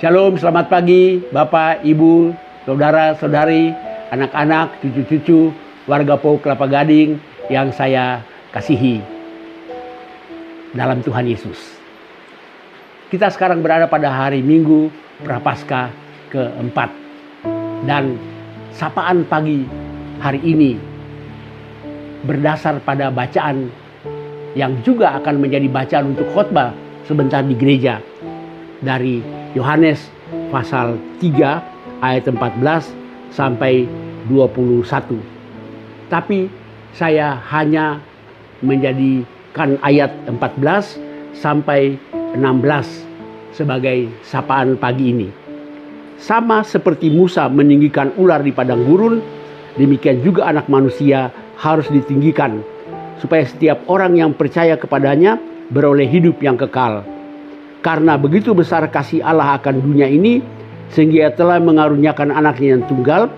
Shalom, selamat pagi Bapak, Ibu, Saudara-saudari, anak-anak, cucu-cucu, warga PO Kelapa Gading yang saya kasihi dalam Tuhan Yesus. Kita sekarang berada pada hari Minggu Prapaskah keempat. Dan sapaan pagi hari ini berdasar pada bacaan yang juga akan menjadi bacaan untuk khotbah sebentar di gereja dari Yohanes pasal 3 ayat 14 sampai 21. Tapi saya hanya menjadikan ayat 14 sampai 16 sebagai sapaan pagi ini. Sama seperti Musa meninggikan ular di padang gurun, demikian juga Anak Manusia harus ditinggikan, supaya setiap orang yang percaya kepadanya beroleh hidup yang kekal. Karena begitu besar kasih Allah akan dunia ini, sehingga Ia telah mengaruniakan anaknya yang tunggal,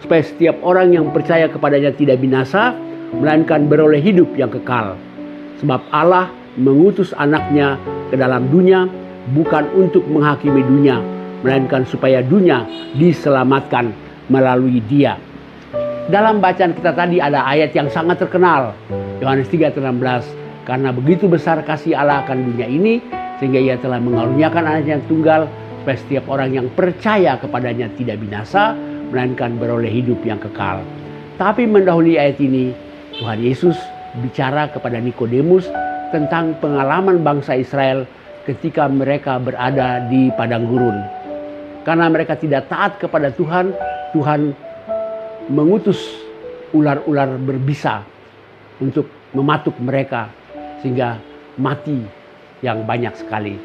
supaya setiap orang yang percaya kepadanya tidak binasa, melainkan beroleh hidup yang kekal. Sebab Allah mengutus anaknya ke dalam dunia, bukan untuk menghakimi dunia, melainkan supaya dunia diselamatkan melalui Dia. Dalam bacaan kita tadi ada ayat yang sangat terkenal, Yohanes 3:16. Karena begitu besar kasih Allah akan dunia ini, sehingga Ia telah mengaruniakan anaknya yang tunggal, supaya setiap orang yang percaya kepadanya tidak binasa, melainkan beroleh hidup yang kekal. Tapi mendahului ayat ini, Tuhan Yesus bicara kepada Nikodemus tentang pengalaman bangsa Israel ketika mereka berada di padang gurun. Karena mereka tidak taat kepada Tuhan, Tuhan mengutus ular-ular berbisa untuk mematuk mereka sehingga mati yang banyak sekali.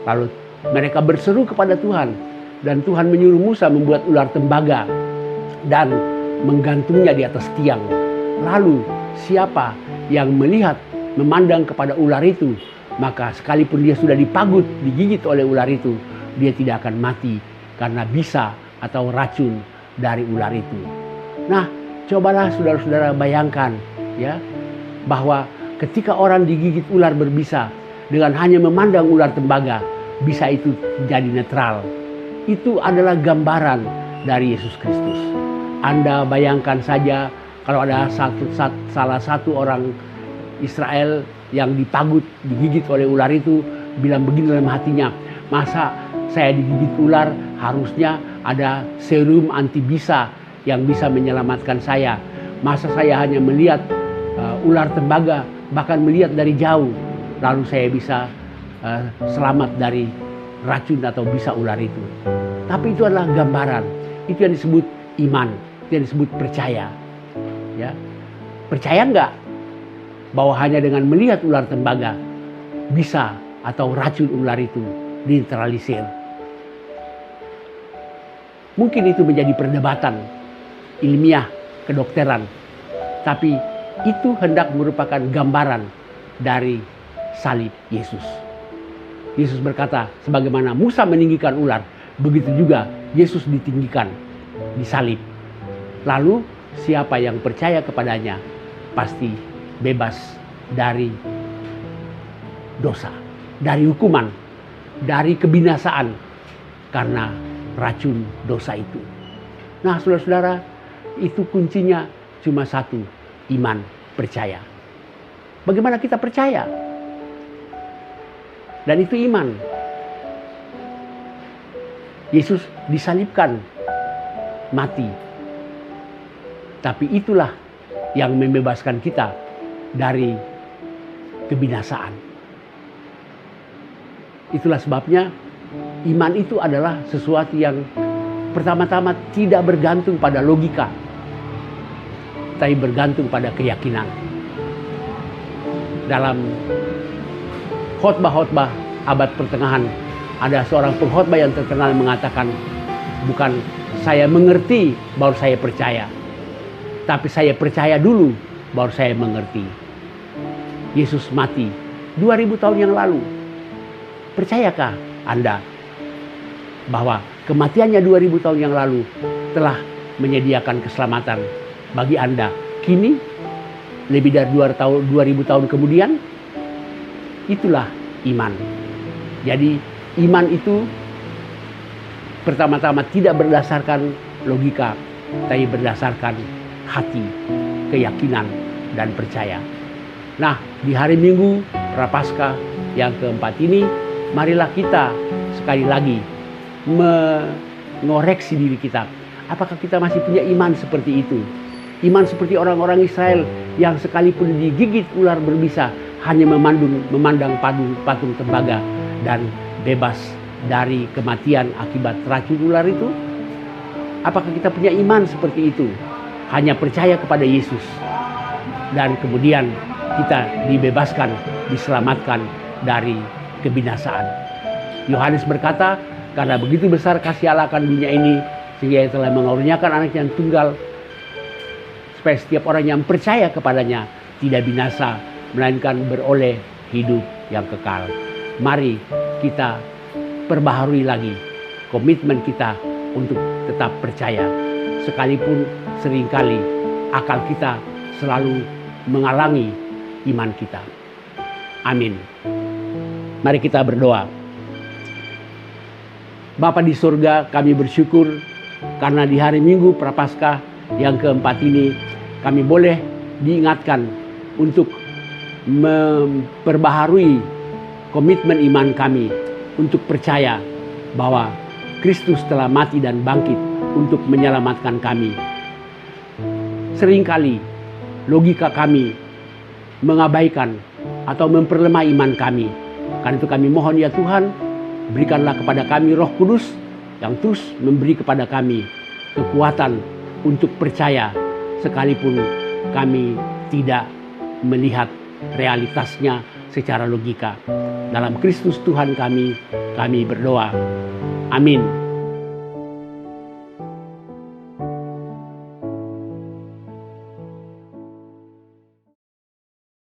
Lalu mereka berseru kepada Tuhan, dan Tuhan menyuruh Musa membuat ular tembaga dan menggantungnya di atas tiang. Lalu siapa yang melihat, memandang kepada ular itu, maka sekalipun dia sudah dipagut, digigit oleh ular itu, dia tidak akan mati karena bisa atau racun dari ular itu. Nah, cobalah saudara-saudara bayangkan ya, bahwa ketika orang digigit ular berbisa, dengan hanya memandang ular tembaga, bisa itu jadi netral. Itu adalah gambaran dari Yesus Kristus. Anda bayangkan saja kalau ada salah satu orang Israel yang dipagut, digigit oleh ular itu, bilang begini dalam hatinya, masa saya digigit ular, harusnya ada serum anti bisa yang bisa menyelamatkan saya. Masa saya hanya melihat ular tembaga, bahkan melihat dari jauh, lalu saya bisa selamat dari racun atau bisa ular itu. Tapi itu adalah gambaran. Itu yang disebut iman, itu yang disebut percaya. Ya, percaya nggak bahwa hanya dengan melihat ular tembaga bisa atau racun ular itu dinetralisir? Mungkin itu menjadi perdebatan ilmiah kedokteran, tapi itu hendak merupakan gambaran dari salib Yesus. Yesus berkata, sebagaimana Musa meninggikan ular, begitu juga Yesus ditinggikan, disalib. Lalu siapa yang percaya kepadanya pasti bebas dari dosa, dari hukuman, dari kebinasaan karena racun dosa itu. Nah, saudara-saudara, itu kuncinya cuma satu, iman, percaya. Bagaimana kita percaya? Dan itu iman. Yesus disalibkan, mati. Tapi itulah yang membebaskan kita dari kebinasaan. Itulah sebabnya iman itu adalah sesuatu yang pertama-tama tidak bergantung pada logika, tapi bergantung pada keyakinan. Dalam khotbah-khotbah abad pertengahan, ada seorang pengkhotbah yang terkenal mengatakan, bukan saya mengerti baru saya percaya, tapi saya percaya dulu baru saya mengerti. Yesus mati 2000 tahun yang lalu. Percayakah Anda bahwa kematiannya 2000 tahun yang lalu telah menyediakan keselamatan bagi Anda kini, lebih dari 2000 tahun kemudian? Itulah iman. Jadi iman itu pertama-tama tidak berdasarkan logika, tapi berdasarkan hati, keyakinan, dan percaya. Nah, di hari Minggu Prapaskah yang keempat ini, marilah kita sekali lagi mengoreksi diri kita. Apakah kita masih punya iman seperti itu? Iman seperti orang-orang Israel yang sekalipun digigit ular berbisa hanya memandang patung tembaga dan bebas dari kematian akibat racun ular itu? Apakah kita punya iman seperti itu? Hanya percaya kepada Yesus dan kemudian kita dibebaskan, diselamatkan dari kebinasaan. Yohanes berkata, karena begitu besar kasih Allah akan dunia ini, sehingga Ia telah mengaruniakan anak yang tunggal, supaya setiap orang yang percaya kepadanya tidak binasa, melainkan beroleh hidup yang kekal. Mari kita perbaharui lagi komitmen kita untuk tetap percaya, sekalipun seringkali akal kita selalu menghalangi iman kita. Amin. Mari kita berdoa. Bapa di surga, kami bersyukur karena di hari Minggu Prapaskah yang keempat ini kami boleh diingatkan untuk memperbaharui komitmen iman kami untuk percaya bahwa Kristus telah mati dan bangkit untuk menyelamatkan kami. Seringkali logika kami mengabaikan atau memperlemah iman kami. Karena itu kami mohon ya Tuhan, berikanlah kepada kami Roh Kudus yang terus memberi kepada kami kekuatan untuk percaya sekalipun kami tidak melihat realitasnya secara logika. Dalam Kristus Tuhan kami berdoa. Amin.